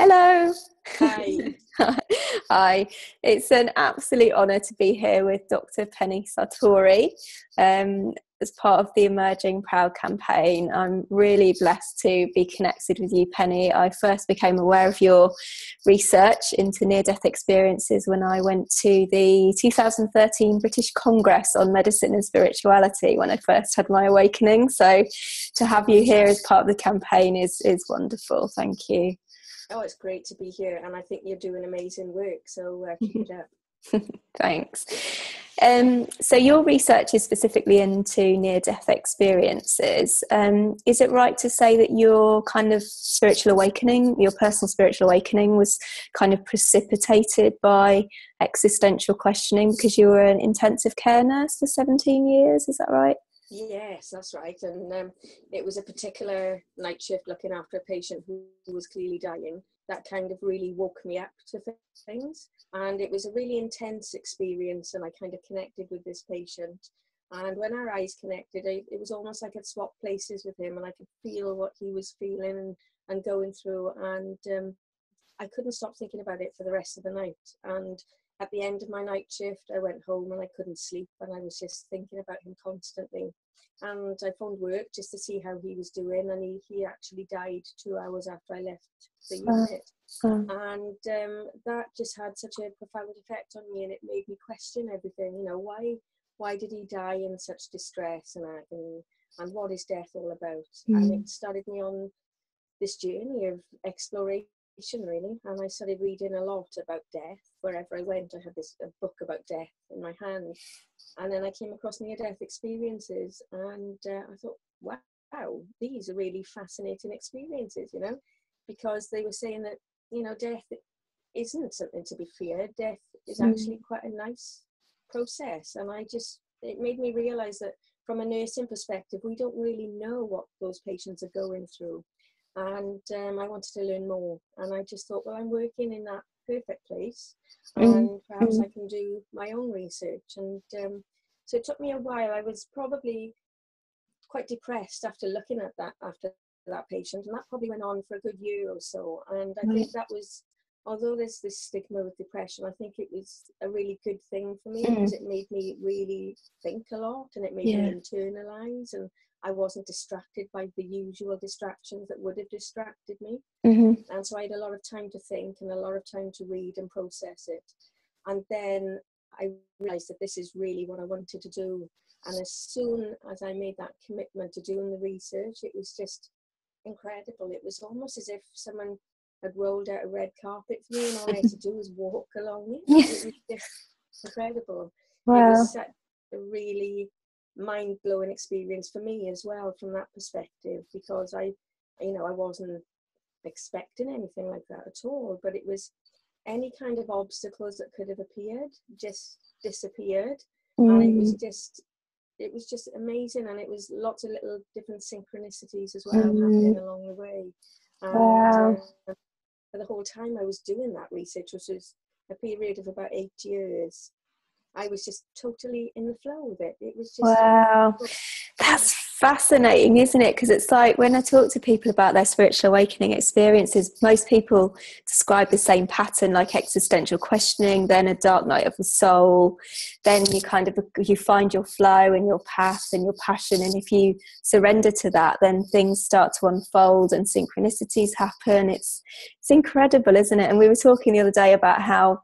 Hello. Hi. Hi. It's an absolute honour to be here with Dr. Penny Sartori as part of the Emerging Proud campaign. I'm really blessed to be connected with you, Penny. I first became aware of your research into near-death experiences when I went to the 2013 British Congress on Medicine and Spirituality when I first had my awakening. So to have you here as part of the campaign is wonderful. Thank you. Oh, it's great to be here, and I think you're doing amazing work, so keep it up. Thanks. So your research is specifically into near-death experiences. Is it right to say that your kind of spiritual awakening, your personal spiritual awakening, was kind of precipitated by existential questioning because you were an intensive care nurse for 17 years? Is that right? Yes, that's right. And it was a particular night shift looking after a patient who was clearly dying that kind of really woke me up to things. And it was a really intense experience, and I kind of connected with this patient. And when our eyes connected, it was almost like I'd swapped places with him, and I could feel what he was feeling and going through. And I couldn't stop thinking about it for the rest of the night. And at the end of my night shift, I went home and I couldn't sleep, and I was just thinking about him constantly. And I phoned work just to see how he was doing, and he actually died 2 hours after I left the unit. And that just had such a profound effect on me, and it made me question everything. You know, why did he die in such distress and agony, and what is death all about? And it started me on this journey of exploration, really. And I started reading a lot about death. Wherever I went, I had a book about death in my hand. And then I came across near-death experiences, and I thought, wow, these are really fascinating experiences, you know, because they were saying that, you know, death isn't something to be feared. Death is actually quite a nice process. And it made me realize that from a nursing perspective, we don't really know what those patients are going through. And I wanted to learn more. And I just thought, well, I'm working in that perfect place, and perhaps I can do my own research. And so it took me a while. I was probably quite depressed after looking at that patient, and that probably went on for a good year or so. And I think that was, although there's this stigma with depression, I think it was a really good thing for me because it made me really think a lot, and it made me internalize, and I wasn't distracted by the usual distractions that would have distracted me. And so I had a lot of time to think and a lot of time to read and process it. And then I realized that this is really what I wanted to do. And as soon as I made that commitment to doing the research, it was just incredible. It was almost as if someone had rolled out a red carpet for me, and all I had to do was walk along it. It was just incredible. Wow. It was such a really mind-blowing experience for me as well from that perspective, because I wasn't expecting anything like that at all, but it was any kind of obstacles that could have appeared just disappeared. And it was just amazing, and it was lots of little different synchronicities as well happening along the way. And for the whole time I was doing that research, which was a period of about 8 years, I was just totally in the flow with it. It was just wow. That's fascinating, isn't it? Because it's like when I talk to people about their spiritual awakening experiences, most people describe the same pattern, like existential questioning, then a dark night of the soul, then you find your flow and your path and your passion, and if you surrender to that, then things start to unfold and synchronicities happen. It's incredible, isn't it? And we were talking the other day about how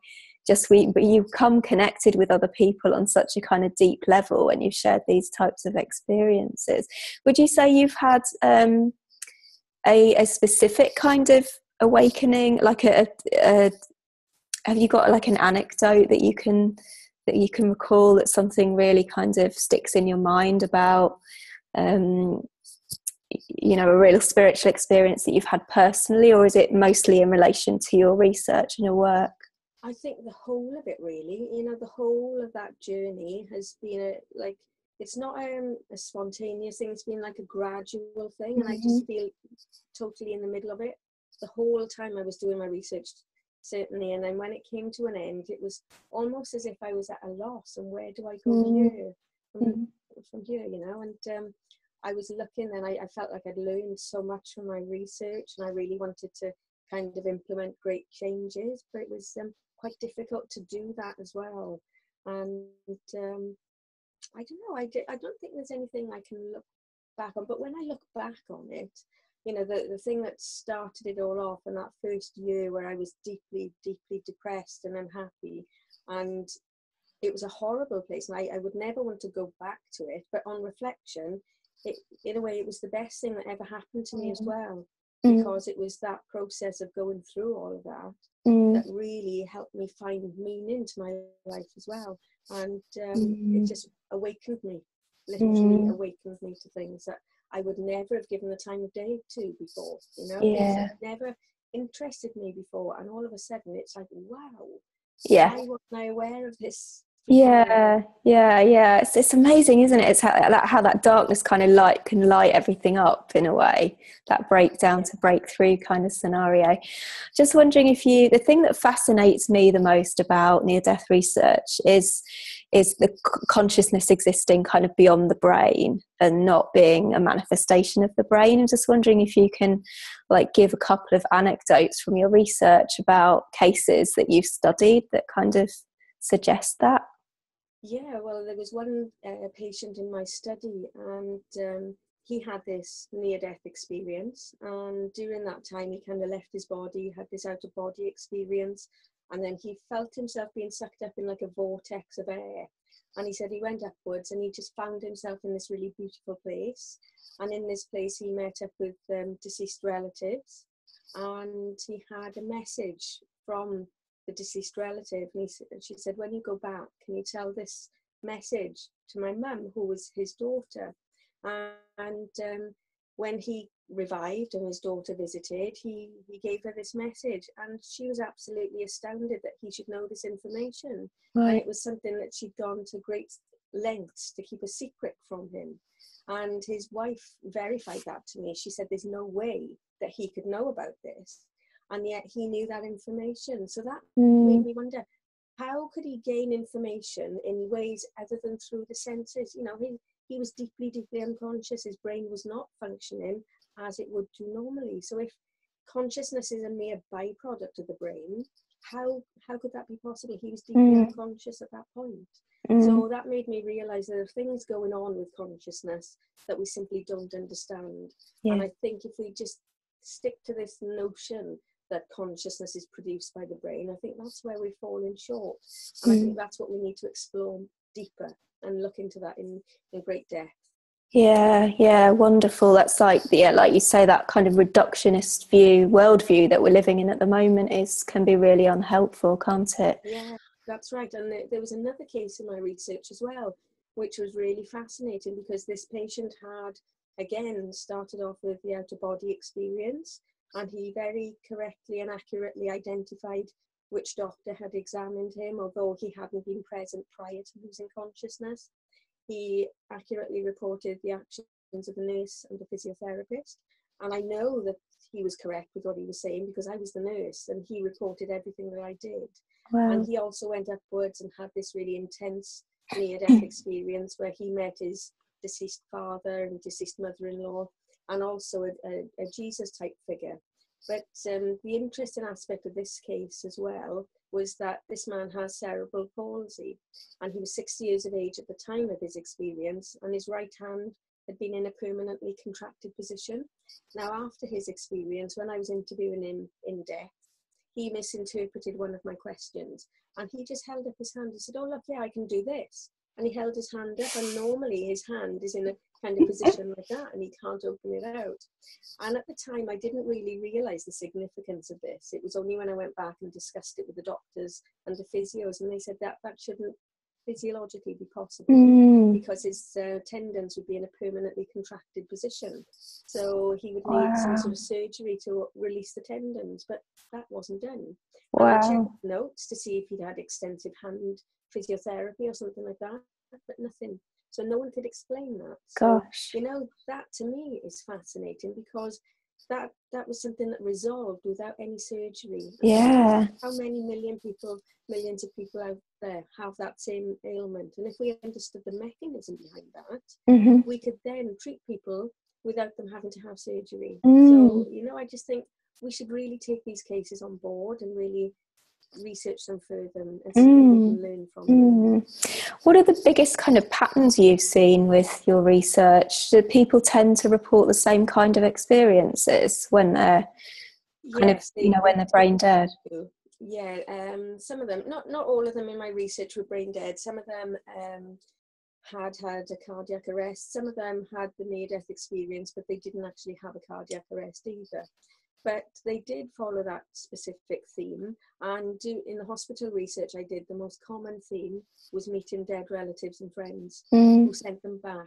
but you come connected with other people on such a kind of deep level when you've shared these types of experiences. Would you say you've had a specific kind of awakening, like have you got like an anecdote that you can recall, that something really kind of sticks in your mind about a real spiritual experience that you've had personally, or is it mostly in relation to your research and your work? I think the whole of it, really, the whole of that journey has been it's not a spontaneous thing. It's been like a gradual thing, and I just feel totally in the middle of it the whole time I was doing my research, certainly. And then when it came to an end, it was almost as if I was at a loss, and where do I go here from here, And I was looking, and I felt like I'd learned so much from my research, and I really wanted to kind of implement great changes, but it was quite difficult to do that as well. And I don't know, I don't think there's anything I can look back on, but when I look back on it, you know, the thing that started it all off in that first year where I was deeply, deeply depressed and unhappy, and it was a horrible place, and I would never want to go back to it, but on reflection, in a way, it was the best thing that ever happened to me as well, because it was that process of going through all of that that really helped me find meaning to my life as well. And it just awakened me, literally awakened me to things that I would never have given the time of day to before, you know, things that never interested me before. And all of a sudden it's like, wow, why wasn't I aware of this before? It's amazing, isn't it? It's how that darkness kind of light can light everything up in a way, that breakdown to breakthrough kind of scenario. Just wondering if the thing that fascinates me the most about near-death research is the consciousness existing kind of beyond the brain and not being a manifestation of the brain. I'm just wondering if you can like give a couple of anecdotes from your research about cases that you've studied that kind of suggest that. Yeah, well, there was one patient in my study, and he had this near-death experience, and during that time he kind of left his body, had this out-of-body experience, and then he felt himself being sucked up in like a vortex of air, and he said he went upwards and he just found himself in this really beautiful place, and in this place he met up with deceased relatives, and he had a message from the deceased relative, and she said, when you go back, can you tell this message to my mum, who was his daughter? And when he revived and his daughter visited, he gave her this message, and she was absolutely astounded that he should know this information. Right. And it was something that she'd gone to great lengths to keep a secret from him. And his wife verified that to me. She said, there's no way that he could know about this. And yet he knew that information. So that made me wonder, how could he gain information in ways other than through the senses? You know, he was deeply, deeply unconscious. His brain was not functioning as it would do normally. So if consciousness is a mere byproduct of the brain, how could that be possible? He was deeply unconscious at that point. So that made me realize there are things going on with consciousness that we simply don't understand. And I think if we just stick to this notion that consciousness is produced by the brain, I think that's where we're falling short. And I think that's what we need to explore deeper and look into that in great depth. Yeah, wonderful. That's like like you say, that kind of reductionist worldview that we're living in at the moment can be really unhelpful, can't it? Yeah, that's right. And there was another case in my research as well, which was really fascinating, because this patient had, again, started off with the out-of-body experience, and he very correctly and accurately identified which doctor had examined him, although he hadn't been present prior to losing consciousness. He accurately reported the actions of the nurse and the physiotherapist, and I know that he was correct with what he was saying because I was the nurse, and he reported everything that I did. Wow. And he also went upwards and had this really intense near-death experience where he met his deceased father and deceased mother-in-law, and also a Jesus-type figure. But the interesting aspect of this case as well was that this man has cerebral palsy, and he was 60 years of age at the time of his experience, and his right hand had been in a permanently contracted position. Now, after his experience, when I was interviewing him in depth, he misinterpreted one of my questions, and he just held up his hand. He said, oh, look, yeah, I can do this. And he held his hand up, and normally his hand is in a kind of position like that, and he can't open it out. And at the time, I didn't really realize the significance of this. It was only when I went back and discussed it with the doctors and the physios, and they said that shouldn't physiologically be possible because his tendons would be in a permanently contracted position. So he would need some sort of surgery to release the tendons, but that wasn't done. And I checked notes to see if he'd had extensive hand physiotherapy or something like that, but nothing. So no one could explain that. So, you know, that to me is fascinating, because that was something that resolved without any surgery. Yeah. How many millions of people out there have that same ailment? And if we understood the mechanism behind that, we could then treat people without them having to have surgery. So, you know, I just think we should really take these cases on board and really research them further and see what we can learn from them. What are the biggest kind of patterns you've seen with your research? Do people tend to report the same kind of experiences when they're kind of, when they're brain dead? Yeah, some of them, not all of them in my research were brain dead. Some of them had a cardiac arrest. Some of them had the near-death experience, but they didn't actually have a cardiac arrest either. But they did follow that specific theme. And in the hospital research I did, the most common theme was meeting dead relatives and friends who sent them back.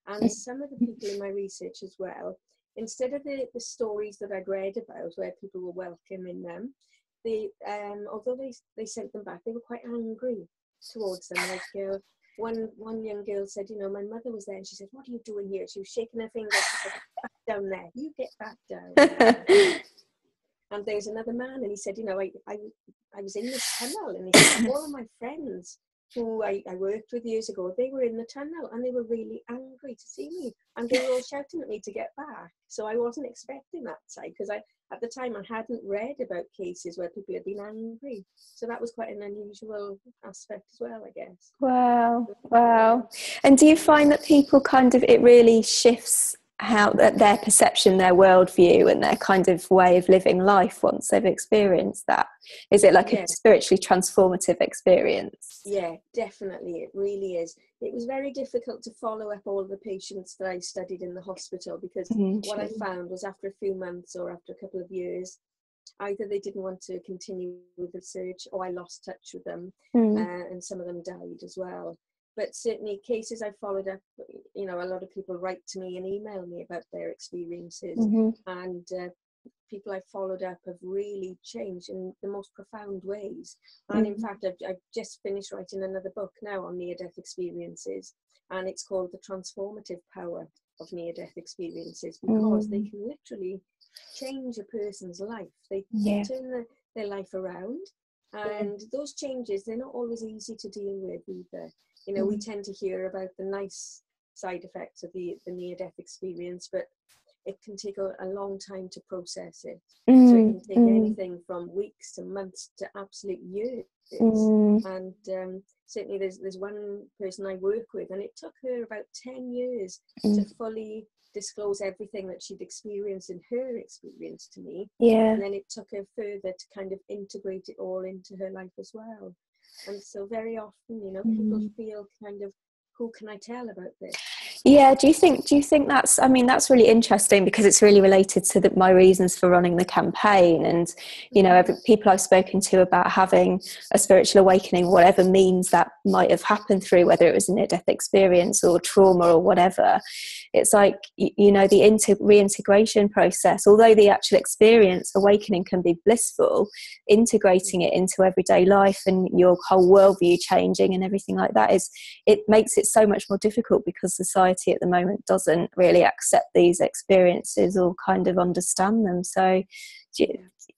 And some of the people in my research as well, instead of the stories that I'd read about where people were welcoming them, although they sent them back, they were quite angry towards them. Like one young girl said, my mother was there and she said, "What are you doing here?" She was shaking her finger. She said, "Back down there, you get back down." And there's another man and he said, I was in this tunnel, and he said, all of my friends who I worked with years ago, they were in the tunnel and they were really angry to see me, and they were all shouting at me to get back. So I wasn't expecting that side, because at the time I hadn't read about cases where people had been angry. So that was quite an unusual aspect as well, I guess. Wow. And do you find that people it really shifts how their perception, their worldview, and their kind of way of living life once they've experienced that? Is it like a spiritually transformative experience? Yeah, definitely. It really is. It was very difficult to follow up all the patients that I studied in the hospital, because what I found was after a few months or after a couple of years, either they didn't want to continue with the research, or I lost touch with them, and some of them died as well. But certainly cases I followed up, a lot of people write to me and email me about their experiences, and people I followed up have really changed in the most profound ways. And in fact, I've just finished writing another book now on near-death experiences, and it's called The Transformative Power of Near-Death Experiences, because they can literally change a person's life. They turn their life around, and those changes, they're not always easy to deal with either. We tend to hear about the nice side effects of the near-death experience, but it can take a long time to process it. So it can take anything from weeks to months to absolute years. And certainly there's one person I work with, and it took her about 10 years to fully disclose everything that she'd experienced in her experience to me. And then it took her further to kind of integrate it all into her life as well. And so very often, people feel kind of, who can I tell about this? Yeah, do you think that's really interesting, because it's really related to my reasons for running the campaign. And people I've spoken to about having a spiritual awakening, whatever means that might have happened through, whether it was a near-death experience or trauma or whatever, it's like, the reintegration process, although the actual experience, awakening, can be blissful, integrating it into everyday life and your whole worldview changing and everything like that, it makes it so much more difficult, because society at the moment doesn't really accept these experiences or kind of understand them. So do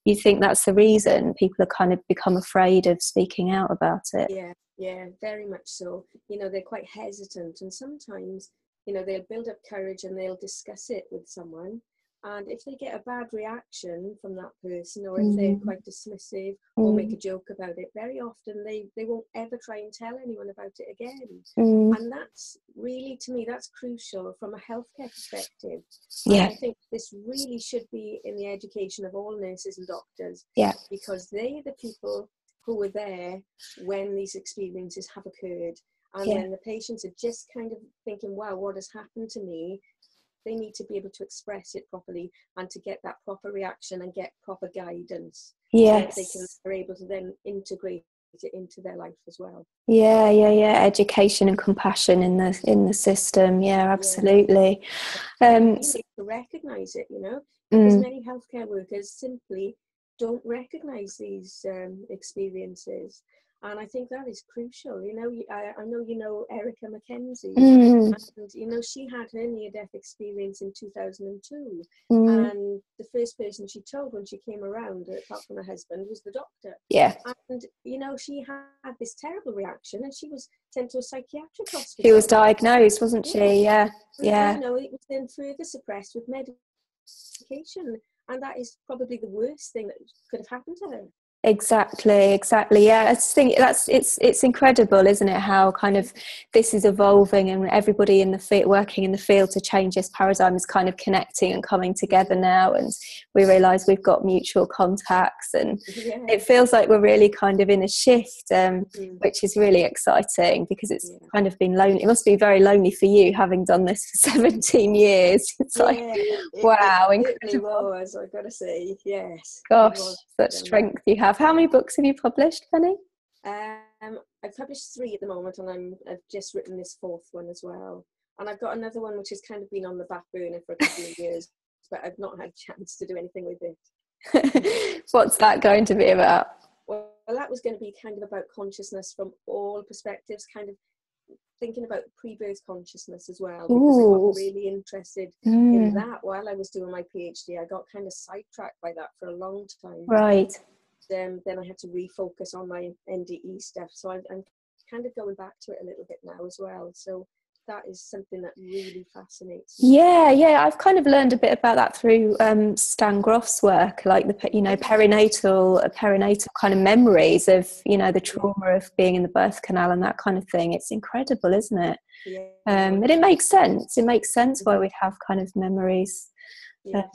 you think that's the reason people are kind of become afraid of speaking out about it? Yeah, very much so. They're quite hesitant, and sometimes they'll build up courage and they'll discuss it with someone, and if they get a bad reaction from that person, or if they're quite dismissive or make a joke about it, very often they won't ever try and tell anyone about it again. And that's really, to me, that's crucial from a healthcare perspective. And I think this really should be in the education of all nurses and doctors, because they're the people who were there when these experiences have occurred. And when the patients are just kind of thinking, wow, what has happened to me? They need to be able to express it properly and to get that proper reaction and get proper guidance. So that they're able to then integrate it into their life as well. Education and compassion in the system. Absolutely. To recognize it, because many healthcare workers simply don't recognize these experiences. And I think that is crucial. I know Erica Mackenzie, and she had her near-death experience in 2002, and the first person she told when she came around, apart from her husband, was the doctor. And she had this terrible reaction, and she was sent to a psychiatric hospital. She was diagnosed, wasn't she? Yeah. It was then further suppressed with medication. and that is probably the worst thing that could have happened to her. Exactly. Yeah, I just think it's incredible, isn't it, how kind of this is evolving, and everybody in the field, working in the field to change this paradigm, is kind of connecting and coming together now, and we realise we've got mutual contacts, and it feels like we're really kind of in a shift, which is really exciting, because it's kind of been lonely. It must be very lonely for you, having done this for 17 years. It's like, wow, it incredible. Was, I've got to say, yes. Gosh, such strength you have. How many books have you published, Penny? I've published 3 at the moment, and I've just written this 4th one as well. And I've got another one which has kind of been on the back burner for a couple of years, but I've not had a chance to do anything with it. What's that going to be about? Well, that was going to be kind of about consciousness from all perspectives, kind of thinking about pre-birth consciousness as well, because I got really interested in that while I was doing my PhD. I got kind of sidetracked by that for a long time. Right. Then I had to refocus on my NDE stuff. So I'm kind of going back to it a little bit now as well. So that is something that really fascinates me. Yeah. I've kind of learned a bit about that through Stan Groff's work, like the perinatal kind of memories of the trauma of being in the birth canal and that kind of thing. It's incredible, isn't it? And it makes sense. It makes sense why we'd have kind of memories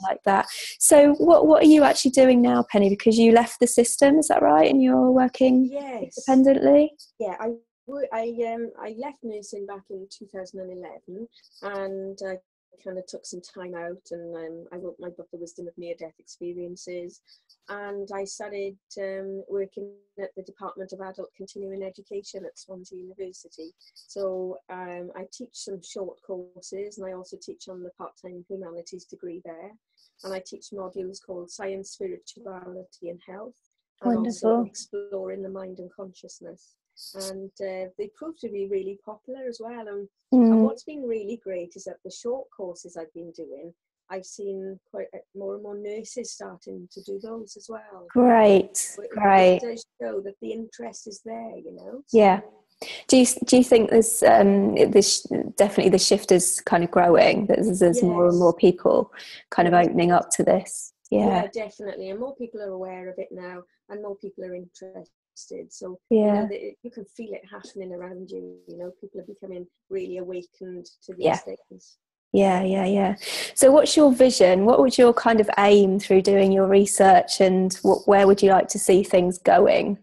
like that. So what are you actually doing now, Penny? Because you left the system, is that right? And you're working independently? Yeah, I left nursing back in 2011, and I kind of took some time out, and I wrote my book, The Wisdom of Near-Death Experiences, and I started working at the Department of Adult Continuing Education at Swansea University. So I teach some short courses, and I also teach on the part-time humanities degree there, and I teach modules called Science, Spirituality and Health, and also Exploring the Mind and Consciousness. And they proved to be really popular as well. And what's been really great is that the short courses I've been doing, I've seen more and more nurses starting to do those as well. Great. It does show that the interest is there, So, yeah. Do you think there's definitely the shift is kind of growing? There's more and more people kind of opening up to this. Yeah, definitely. And more people are aware of it now, and more people are interested. So you can feel it happening around you. People are becoming really awakened to these things. Yeah. So what's your vision? What would your kind of aim through doing your research, and where would you like to see things going?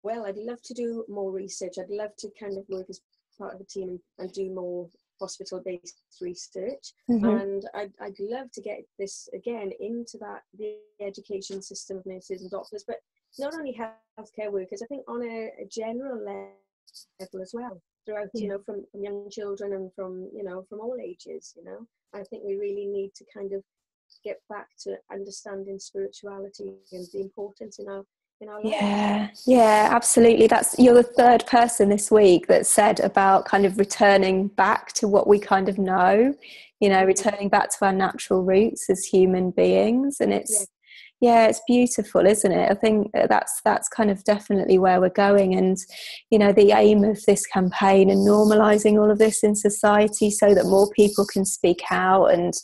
Well, I'd love to do more research. I'd love to kind of work as part of a team and do more hospital-based research. And I'd love to get this again into the education system of nurses and doctors, but not only healthcare workers, I think on a general level as well, throughout, from young children and from all ages, I think we really need to kind of get back to understanding spirituality and the importance in our lives. Yeah, absolutely. You're the 3rd person this week that said about kind of returning back to what we kind of know, returning back to our natural roots as human beings. And it's beautiful, isn't it? I think that's kind of definitely where we're going. And the aim of this campaign and normalizing all of this in society, so that more people can speak out and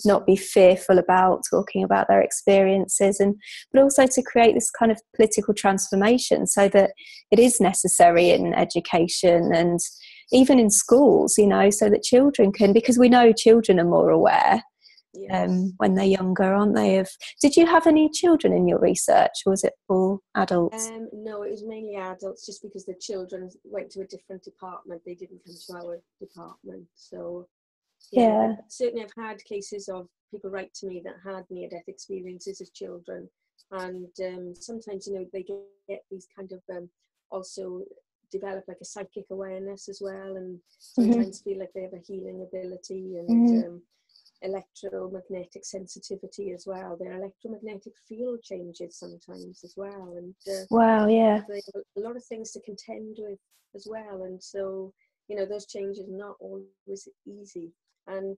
not be fearful about talking about their experiences, but also to create this kind of political transformation, so that it is necessary in education and even in schools, so that children can, because we know children are more aware. When they're younger, aren't they? Did you have any children in your research, or was it all adults? No, it was mainly adults, just because the children went to a different department. They didn't come to our department. So certainly I've had cases of people write to me that had near-death experiences as children, and sometimes they get these kind of also develop like a psychic awareness as well, and sometimes feel like they have a healing ability, and electromagnetic sensitivity as well. Their electromagnetic field changes sometimes as well, and they have a lot of things to contend with as well. And so those changes are not always easy. And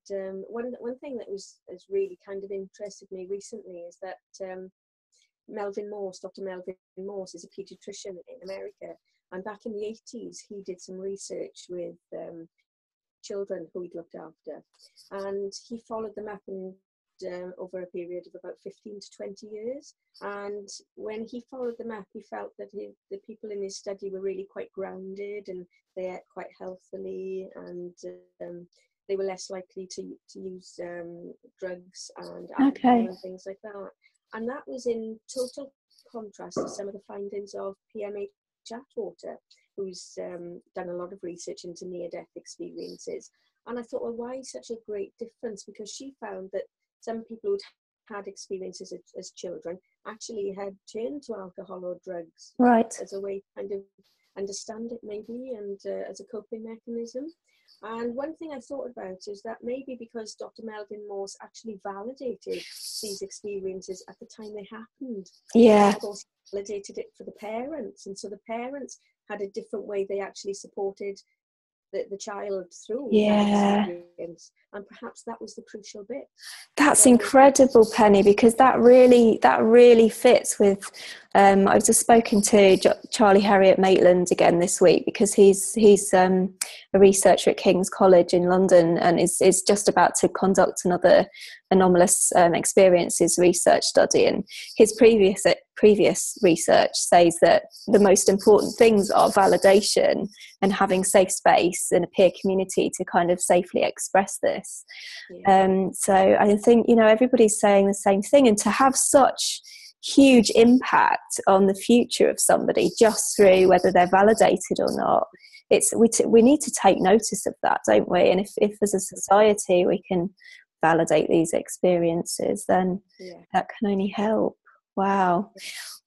one thing that has really kind of interested me recently is that Dr. Melvin Morse is a pediatrician in America, and back in the 80s he did some research with children who he'd looked after, and he followed them up and over a period of about 15 to 20 years. And when he followed them up, he felt that the people in his study were really quite grounded, and they ate quite healthily, and they were less likely to use drugs and alcohol and things like that. And that was in total contrast to some of the findings of PMH Atwater, who's done a lot of research into near-death experiences. And I thought, well, why such a great difference? Because she found that some people who'd had experiences as children actually had turned to alcohol or drugs, right, as a way to kind of understand it maybe, and as a coping mechanism. And one thing I thought about is that maybe because Dr. Melvin Morse actually validated these experiences at the time they happened. Yeah. And of course, he validated it for the parents. And so the parents had a different way they actually supported the child through that experience. And perhaps that was the crucial bit. That's incredible, Penny, because that really fits with. I've just spoken to Charlie Heriot Maitland again this week, because he's a researcher at King's College in London, and is just about to conduct another anomalous experiences research study. And his previous research says that the most important things are validation and having safe space and a peer community to kind of safely express this. So I think, everybody's saying the same thing, and to have such huge impact on the future of somebody just through whether they're validated or not, we need to take notice of that, don't we? And if as a society we can validate these experiences, then that can only help. Wow.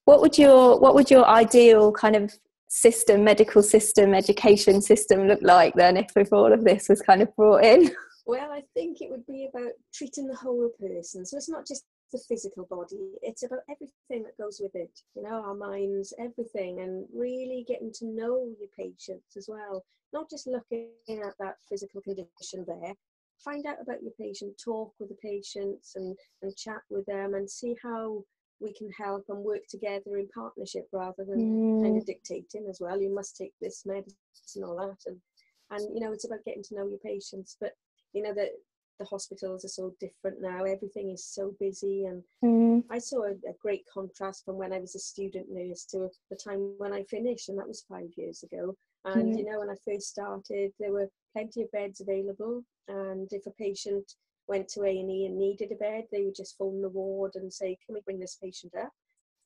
What would your ideal kind of system, medical system, education system look like then, if all of this was kind of brought in? Well, I think it would be about treating the whole person. So it's not just the physical body, it's about everything that goes with it, our minds, everything, and really getting to know your patients as well. Not just looking at that physical condition there. Find out about your patient, talk with the patients and chat with them, and see how we can help and work together in partnership rather than kind of dictating as well. You must take this medicine, all that. And it's about getting to know your patients. But that the hospitals are so different now. Everything is so busy, and I saw a great contrast from when I was a student nurse to the time when I finished, and that was 5 years ago. And when I first started, there were plenty of beds available, and if a patient went to A&E and needed a bed, they would just phone the ward and say, can we bring this patient up?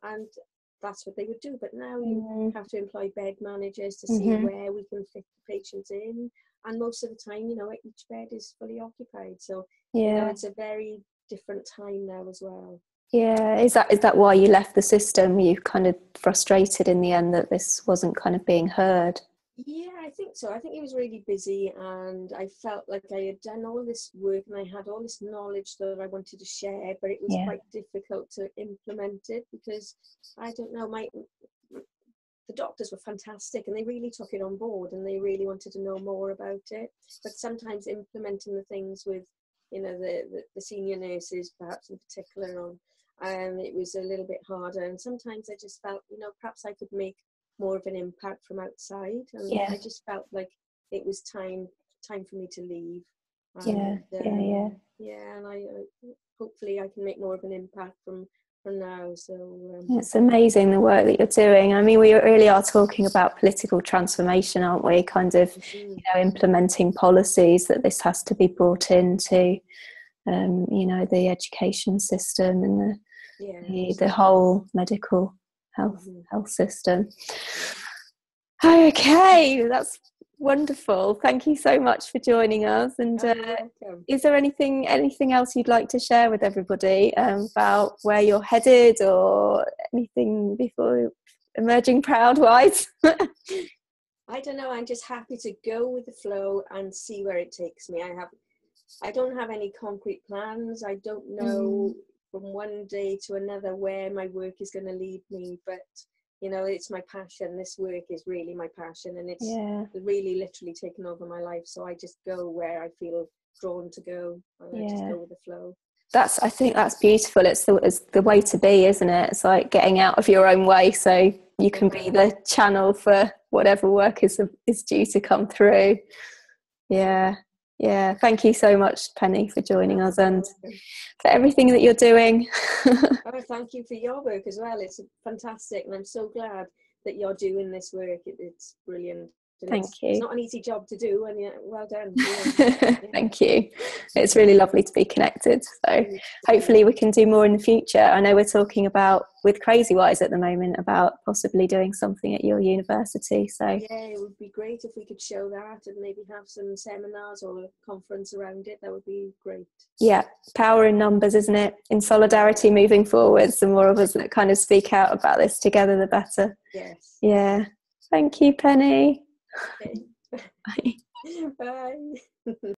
And that's what they would do. But now you have to employ bed managers to see where we can fit the patients in. And most of the time, each bed is fully occupied. So, it's a very different time now as well. Yeah. Is that why you left the system? You kind of frustrated in the end that this wasn't kind of being heard? Yeah, I think so. I think he was really busy, and I felt like I had done all this work and I had all this knowledge that I wanted to share, but it was quite difficult to implement it because, I don't know, the doctors were fantastic and they really took it on board and they really wanted to know more about it. But sometimes implementing the things with, the senior nurses, perhaps in particular, it was a little bit harder. And sometimes I just felt, perhaps I could make more of an impact from outside, and I just felt like it was time for me to leave. And, and I hopefully I can make more of an impact from now. So it's amazing the work that you're doing. I mean, we really are talking about political transformation, aren't we? Kind of implementing policies that this has to be brought into the education system and the whole medical health system. Okay, that's wonderful. Thank you so much for joining us. And is there anything else you'd like to share with everybody about where you're headed, or anything before Emerging Proud wise? I don't know. I'm just happy to go with the flow and see where it takes me. I don't have any concrete plans. I don't know from one day to another where my work is going to lead me, but it's my passion. This work is really my passion, and it's really literally taken over my life. So I just go where I feel drawn to go, and I just go with the flow. I think that's beautiful. It's the way to be, isn't it? It's like getting out of your own way so you can be the channel for whatever work is due to come through. Yeah. Yeah, thank you so much, Penny, for joining us and for everything that you're doing. Oh, thank you for your work as well. It's fantastic, and I'm so glad that you're doing this work. It's brilliant. And Thank it's you. not an easy job to do, and yeah, well done. Yeah. Thank you. It's really lovely to be connected. So hopefully we can do more in the future. I know we're talking about with Crazywise at the moment about possibly doing something at your university. So yeah, it would be great if we could show that and maybe have some seminars or a conference around it. That would be great. Yeah, power in numbers, isn't it? In solidarity moving forwards, the more of us that kind of speak out about this together, the better. Yes. Yeah. Thank you, Penny. Okay. Bye. Bye.